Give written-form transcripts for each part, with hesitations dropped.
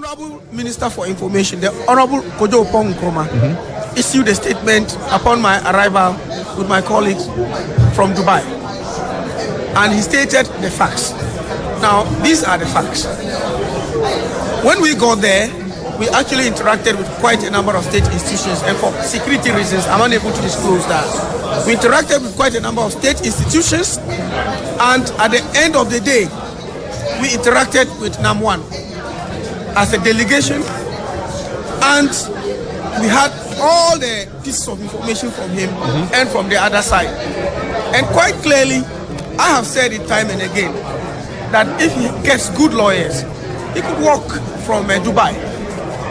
Honorable Minister for Information, the Honorable Kojo Oppong Nkrumah, issued a statement upon my arrival with my colleagues from Dubai. And he stated the facts. Now, these are the facts. When we got there, we actually interacted with quite a number of state institutions, and for security reasons, I'm unable to disclose that. We interacted with quite a number of state institutions, and at the end of the day, we interacted with NAM1 as a delegation, and we had all the pieces of information from him and from the other side. And quite clearly, I have said it time and again, that if he gets good lawyers, he could walk from Dubai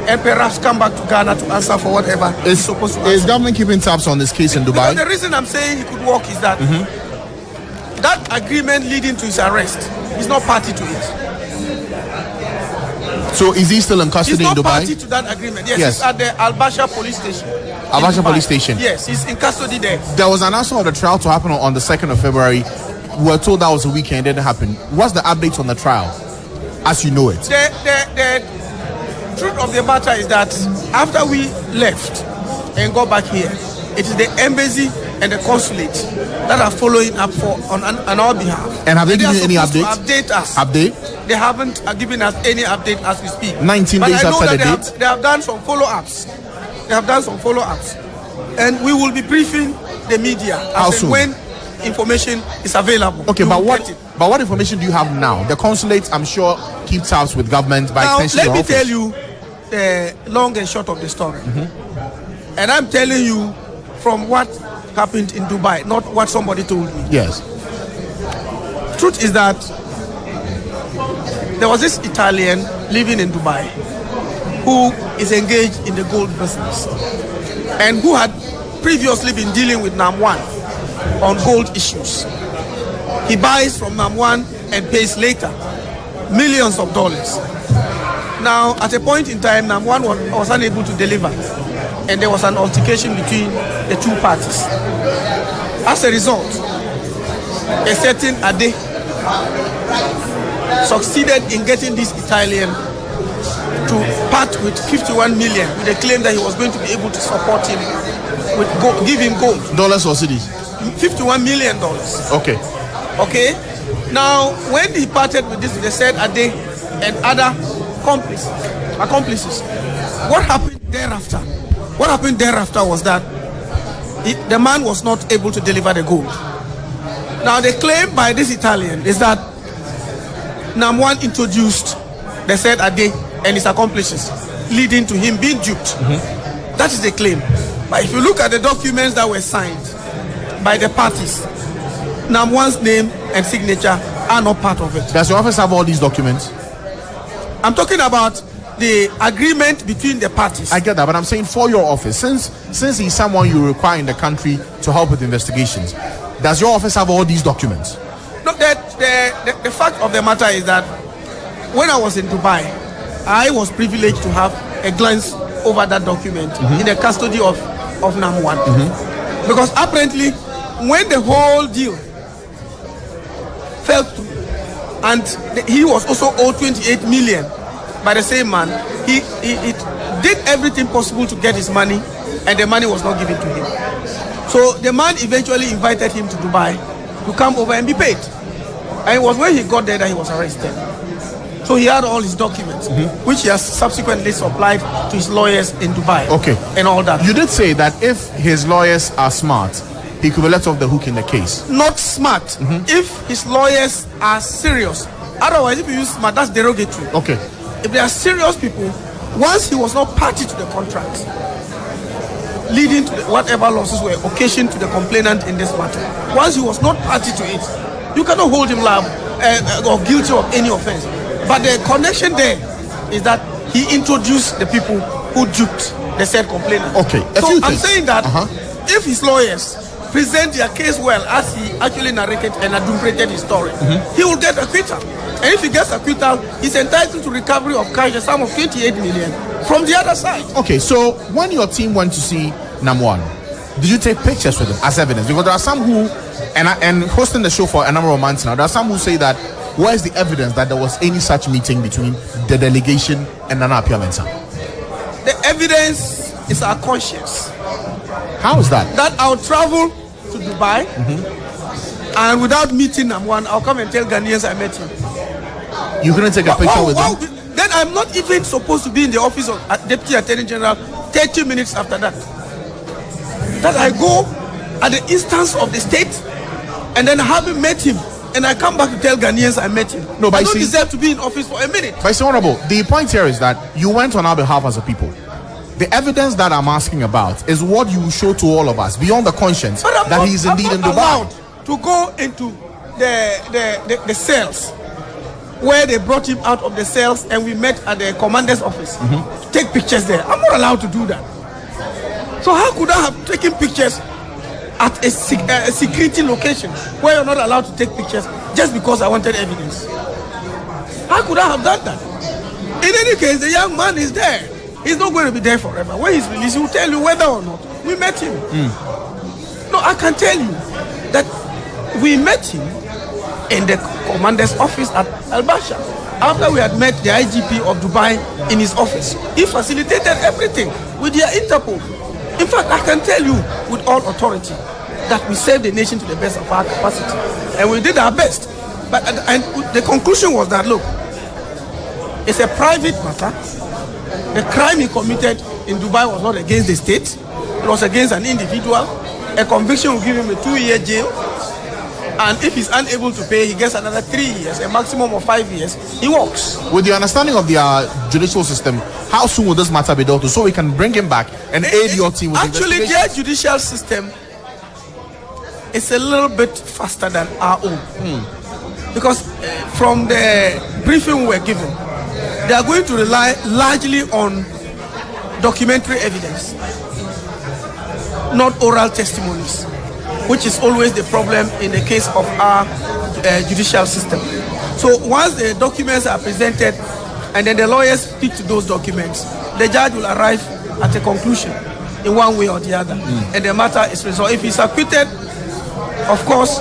and perhaps come back to Ghana to answer for whatever he's supposed to answer. Is government keeping tabs on this case in Dubai? Because the reason I'm saying he could walk is that that agreement leading to his arrest is not party to it. So is he still in custody in Dubai? He's not party to that agreement. Yes, he's at the Al-Basha police station. Al-Basha police station? Yes, he's in custody there. There was an announcement of the trial to happen on the 2nd of February. We were told that was a weekend, it didn't happen. What's the update on the trial, as you know it? The truth of the matter is that after we left and got back here, it is the embassy and the consulate that are following up on our behalf. And have they given you any update? Update us. Update? They haven't given us any update as we speak. 19 days after the date? They have done some follow-ups. And we will be briefing the media as when information is available. Okay, but what information do you have now? The consulate, I'm sure, keep tabs with government by extension. Let me tell you the long and short of the story. And I'm telling you from what happened in Dubai, not what somebody told me. Yes. Truth is that there was this Italian living in Dubai who is engaged in the gold business and who had previously been dealing with NAM1 on gold issues. He buys from NAM1 and pays later millions of dollars. Now, at a point in time, NAM1 was unable to deliver, and there was an altercation between the two parties. As a result, a certain Ade succeeded in getting this Italian to part with 51 million with the claim that he was going to be able to support him with give him gold. Dollars or cedis? $51 million. Okay. Okay. Now, when he parted with this, they said Ade and other accomplices. What happened thereafter? What happened thereafter was that the man was not able to deliver the gold. Now, the claim by this Italian is that NAM1 introduced, they said Ade and his accomplices, leading to him being duped. That is the claim. But if you look at the documents that were signed by the parties, NAM1's name and signature are not part of it. Does your office have all these documents? I'm talking about the agreement between the parties. I get that, but I'm saying for your office, since he's someone you require in the country to help with investigations, does your office have all these documents? No, the fact of the matter is that when I was in Dubai, I was privileged to have a glance over that document in the custody of NAM1. Because apparently, when the whole deal fell through, and he was also owed 28 million by the same man, he did everything possible to get his money, and the money was not given to him. So the man eventually invited him to Dubai to come over and be paid. And it was when he got there that he was arrested. So he had all his documents, which he has subsequently supplied to his lawyers in Dubai. Okay. And all that. You did say that if his lawyers are smart, he could be let off the hook in the case. Not smart. If his lawyers are serious. Otherwise, if you use smart, that's derogatory. Okay. If they are serious people, once he was not party to the contract, leading to whatever losses were occasioned to the complainant in this matter, once he was not party to it, you cannot hold him liable or guilty of any offense. But the connection there is that he introduced the people who duped the said complainant. Okay. So I'm saying that if his lawyers present their case well, as he actually narrated and adumbrated his story, he will get acquittal. And if he gets acquittal, he's entitled to recovery of cash, a sum of 28 million from the other side. Okay, so when your team went to see NAM1, did you take pictures with him as evidence? Because there are some who, and hosting the show for a number of months now, there are some who say that Where is the evidence that there was any such meeting between the delegation and Nana Appiah-Mensah? The evidence is our conscience. How is that? That I'll travel to Dubai and without meeting Namwan, I'll come and tell Ghanaians I met him. You couldn't take a picture with him? Then I'm not even supposed to be in the office of Deputy Attorney General 30 minutes after that. That I go at the instance of the state and then having met him and I come back to tell Ghanaians I met him. No, but I don't deserve to be in office for a minute. But it's honorable. The point here is that you went on our behalf as a people. The evidence that I'm asking about is what you show to all of us beyond the conscience that he's indeed in Dubai. Allowed to go into the cells where they brought him out of the cells and we met at the commander's office to take pictures there. I'm not allowed to do that. So how could I have taken pictures at a security location where you're not allowed to take pictures just because I wanted evidence? How could I have done that? In any case, the young man is there. He's not going to be there forever. When he's released, he will tell you whether or not we met him. No, I can tell you that we met him in the commander's office at Al-Basha. After we had met the IGP of Dubai in his office, he facilitated everything with their Interpol. In fact, I can tell you with all authority that we served the nation to the best of our capacity. And we did our best. But and the conclusion was that, look, it's a private matter. The crime he committed in Dubai was not against the state. It was against an individual. A conviction will give him a 2-year jail. And if he's unable to pay, he gets another 3 years, a maximum of 5 years. He walks. With the understanding of the judicial system, how soon will this matter be dealt with so we can bring him back and aid your team with actually, their judicial system is a little bit faster than our own. Because from the briefing we were given, they are going to rely largely on documentary evidence, not oral testimonies, which is always the problem in the case of our judicial system. So once the documents are presented and then the lawyers speak to those documents, the judge will arrive at a conclusion in one way or the other, and the matter is resolved. If he's acquitted, of course,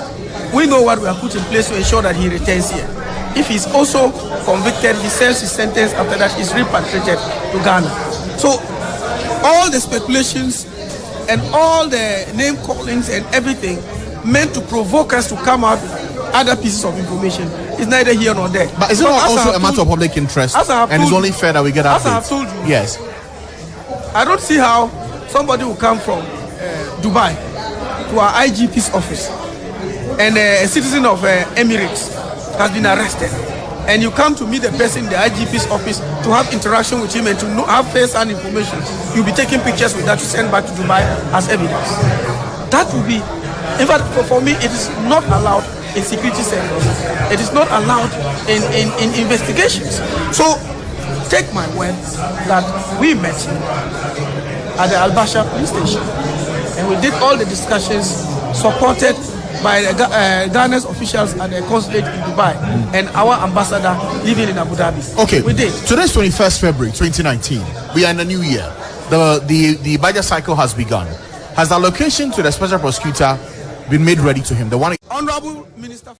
we know what we have put in place to ensure that he returns here. If he's also convicted, he serves his sentence. After that, he's repatriated to Ghana. So all the speculations and all the name callings and everything meant to provoke us to come out with other pieces of information is neither here nor there. But is it not also a matter of public interest? And it's only fair that we get updates? As I have told you, yes. I don't see how somebody will come from Dubai to our IGP's office and a citizen of Emirates has been arrested, and you come to meet the person in the IGP's office to have interaction with him and to have first-hand information. You'll be taking pictures with that to send back to Dubai as evidence. That will be, in fact, for me, it is not allowed in security centers. It is not allowed in investigations. So, take my word that we met him at the Al-Basha police station, and we did all the discussions supported by Ghana's officials at the consulate in Dubai and our ambassador living in Abu Dhabi. Okay, we did. Today's 21st February 2019. We are in a new year. The budget cycle has begun. Has the allocation to the special prosecutor been made ready to him? The one. Honorable Minister.